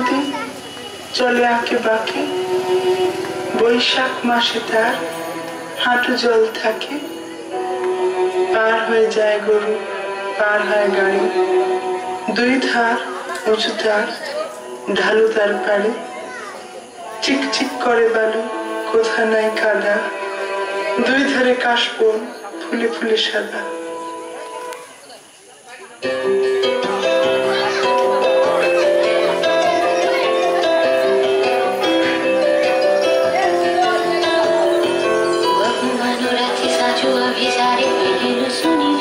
নদী চলে আঁকে বাঁকে, বৈশাখ মাসে তার হাঁটু জল থাকে। পার হয়ে যায় গরু, পার হয় গাড়ি, দুই ধার উঁচু তার, ঢালু তার পাড়ে। চিকচিক করে বালু, কোথা নাই কাদা, দুই ধারে কাশবন ফুলে ফুলে সাদা। Manorachi sajo abhisare pehelu suni